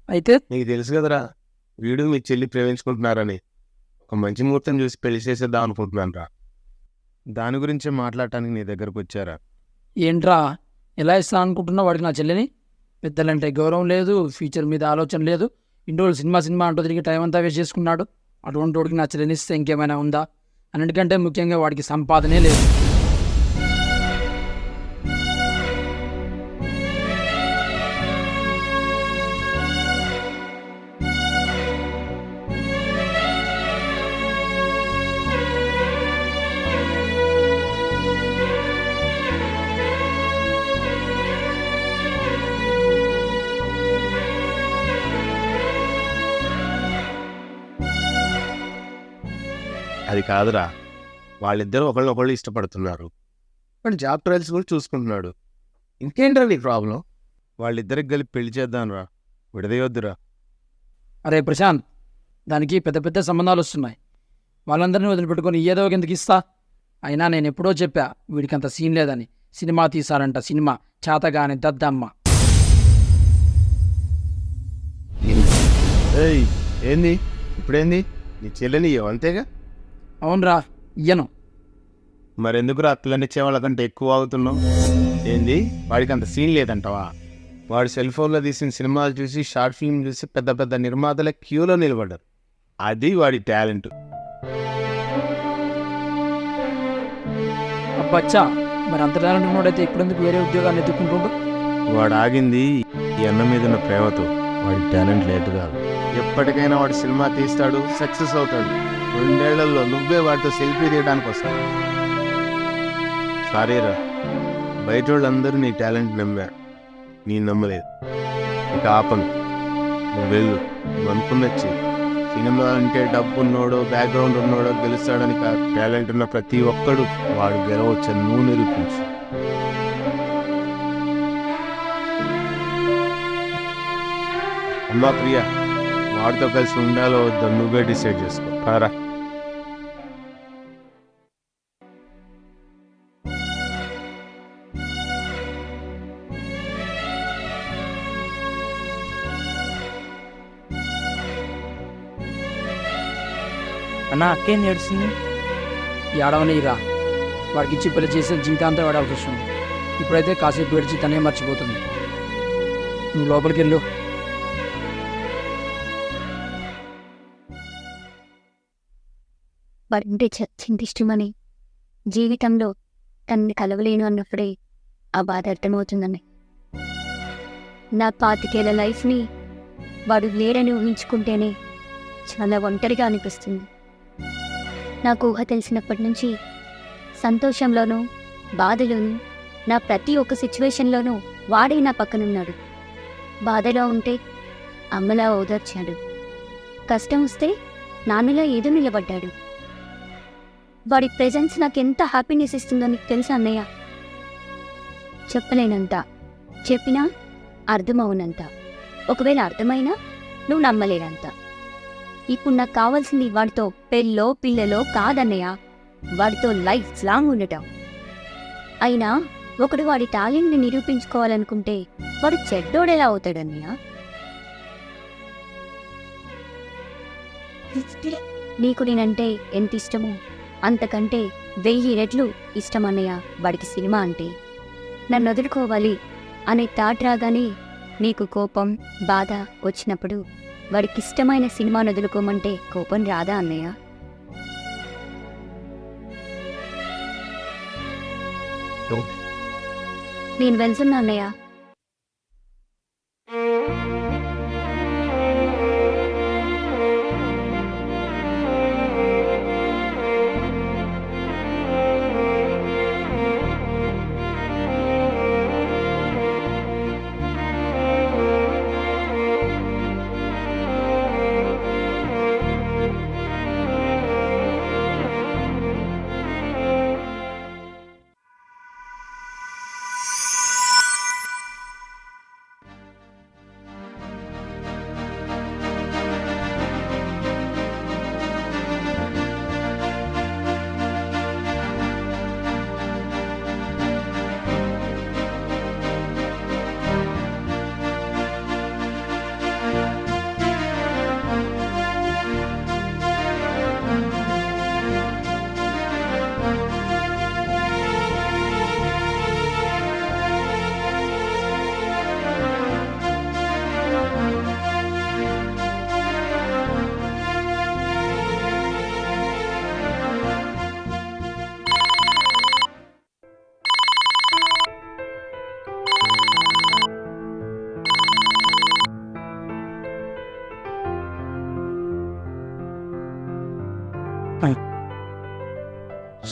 అయితే నీకు తెలుసు కదరా, వీడు మీ చెల్లి ప్రేమించుకుంటున్నారని. ఒక మంచి ముహూర్తం చూసి పెళ్లి చేసేద్దాం అనుకుంటున్నాను రా. దాని గురించే మాట్లాడటానికి నీ దగ్గరకు వచ్చారా. ఏంట్రా ఎలా ఇస్తా అనుకుంటున్నావు వాడికి నా చెల్లిని? పెద్దలంటే గౌరవం లేదు, ఫ్యూచర్ మీద ఆలోచన లేదు. ఇన్ని రోజులు సినిమా అంటూ తిరిగి టైం అంతా వేస్ట్ చేసుకున్నాడు. అటువంటి వాడికి నా చెల్లిని ఇస్తే ఇంకేమైనా ఉందా? అన్నిటికంటే ముఖ్యంగా వాడికి సంపాదనే లేదు. అది కాదురా, వాళ్ళిద్దరూ ఒకళ్ళొకళ్ళు ఇష్టపడుతున్నారు. వాడు జాబ్ ట్రయల్స్ కూడా చూసుకుంటున్నాడు. ఇంకేంట్రా నీ ప్రాబ్లం? వాళ్ళిద్దరికి కలిపి పెళ్లి చేద్దాం రా, విడదీయొద్దురా. అరే ప్రశాంత్, దానికి పెద్ద పెద్ద సంబంధాలు వస్తున్నాయి. వాళ్ళందరినీ వదిలిపెట్టుకొని ఏదో ఒక ఎందుకు ఇస్తా? అయినా నేను ఎప్పుడో చెప్పా వీడికి అంత సీన్ లేదని. సినిమా తీసారంట, సినిమా చేతగాని దద్దమ్మ. ఏయ్, ఏంది ఇప్పుడేంది? నీ చెల్లెని అంతేగా? అవునరా, ఇయ్యను. మరెందుకురా పిల్లనిచ్చే వాళ్ళకంటే ఎక్కువ అవుతున్నావు? ఏంది, వాడికి అంత సీన్ లేదంటావా? వాడు సెల్ ఫోన్లో తీసిన సినిమాలు చూసి, షార్ట్ ఫిల్మ్ చూసి పెద్ద పెద్ద నిర్మాతల క్యూలో నిలబడ్డారు. అది వాడి టాలెంట్. అబ్బచ్చా, మరి అంత టాలెంట్ ఉన్నోడైతే ఇప్పుడెందుకు వేరే ఉద్యోగాన్ని ఎత్తుకుంటుండు? వాడు ఆగింది ఈ అన్న మీద ఉన్న ప్రేమతో. వాడి టాలెంట్ లేదు కాదు. ఎప్పటికైనా వాడు సినిమా తీస్తాడు, సక్సెస్ అవుతాడు. 2 ఏళ్లలో నువ్వే వాడితో సెల్ఫీ తీయడానికి వస్తావు. సారీరా, బయట వాళ్ళందరూ నీ టాలెంట్ నమ్మారు, నీ నమ్మలేదు. ఇక ఆపను, నువ్వు వెళ్ళు. నువ్వు అనుకున్నచ్చి సినిమా అంటే డబ్బు ఉన్నోడో బ్యాక్గ్రౌండ్ ఉన్నోడో గెలుస్తాడని కాదు. టాలెంట్ ఉన్న ప్రతి ఒక్కడు వాడు గెలవచ్చని నువ్వు నిరూపించు. అమ్మా ప్రియా, వాడితో కలిసి ఉండాలో వద్దో నువ్వే డిసైడ్ చేసుకో. పారా. అన్న అక్కేం ఏడుస్తుంది? ఏడవనిరా, వాడికి ఇచ్చి పెళ్లి చేసే జీవితాంతం వాడాల్సి వస్తుంది. ఇప్పుడైతే కాసేపు ఏడ్చి తనే మర్చిపోతుంది. నువ్వు లోపలికి వెళ్ళు. వాడంటే చచ్చింది ఇష్టమని జీవితంలో తనని కలవలేను అన్నప్పుడే ఆ బాధ అర్థమవుతుందని. నా 25 ఏళ్ల లైఫ్ని వాడు లేడని ఊహించుకుంటేనే చాలా ఒంటరిగా అనిపిస్తుంది. నాకు ఊహ తెలిసినప్పటి నుంచి సంతోషంలోనూ బాధలోనూ నా ప్రతి ఒక్క సిచ్యువేషన్లోనూ వాడే నా పక్కనున్నాడు. బాధలో ఉంటే అమ్మలా ఓదార్చాడు, కష్టం వస్తే నాన్నలా ఏదో నిలబడ్డాడు. వాడి ప్రెజెన్స్ నాకెంత హ్యాపీనెస్ ఇస్తుందో నీకు తెలుసా అన్నయ్య? చెప్పలేనంత, చెప్పినా అర్థమవునంత, ఒకవేళ అర్థమైనా నువ్వు నమ్మలేనంత. ఇప్పుడు నాకు కావాల్సింది వాడితో పెళ్ళో పిల్లలో కాదన్నయ్య, వాడితో లైఫ్ లాంగ్ ఉండటం. అయినా ఒకడు వాడి టాలెంట్ని నిరూపించుకోవాలనుకుంటే వాడు చెడ్డోడెలా అవుతాడన్నయ్య? నీకు నేనంటే ఎంత ఇష్టమో అంతకంటే 1000 రెట్లు ఇష్టం అన్నయ్య వాడికి సినిమా అంటే. నన్ను వదులుకోవాలి అనే థాట్ రాగానే నీకు కోపం బాధ వచ్చినప్పుడు వాడికి ఇష్టమైన సినిమాను వదులుకోమంటే కోపం రాదా అన్నయ్య? నేను వెళ్తున్నా అన్నయ్య.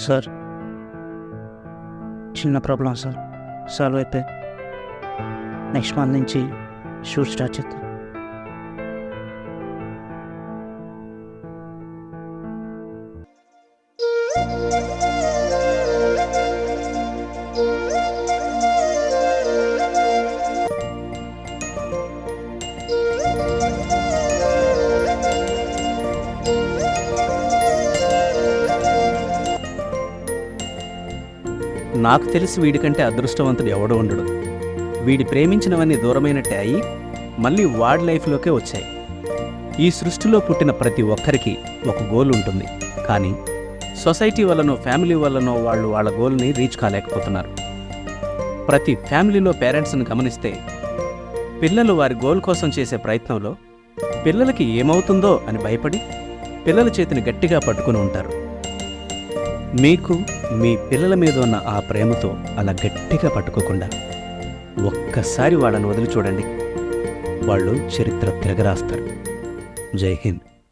సార్, చిన్న ప్రాబ్లం సార్, సాల్వ్ అయితే నెక్స్ట్ మంత్ నుంచి షూట్ స్టార్ట్ చేద్దాం. నాకు తెలిసి వీడికంటే అదృష్టవంతుడు ఎవడో ఉండడు. వీడి ప్రేమించినవన్నీ దూరమైనట్టే అయి మళ్ళీ వాడి లైఫ్లోకే వచ్చాయి. ఈ సృష్టిలో పుట్టిన ప్రతి ఒక్కరికి ఒక గోల్ ఉంటుంది, కానీ సొసైటీ వల్లనో ఫ్యామిలీ వల్లనో వాళ్ళు వాళ్ళ గోల్ని రీచ్ కాలేకపోతున్నారు. ప్రతి ఫ్యామిలీలో పేరెంట్స్ని గమనిస్తే పిల్లలు వారి గోల్ కోసం చేసే ప్రయత్నంలో పిల్లలకి ఏమవుతుందో అని భయపడి పిల్లల చేతిని గట్టిగా పట్టుకుని ఉంటారు. మీకు మీ పిల్లల మీద ఉన్న ఆ ప్రేమతో అలా గట్టిగా పట్టుకోకుండా ఒక్కసారి వాళ్ళని వదిలి చూడండి, వాళ్ళు చరిత్ర తిరగరాస్తారు. జై హింద్.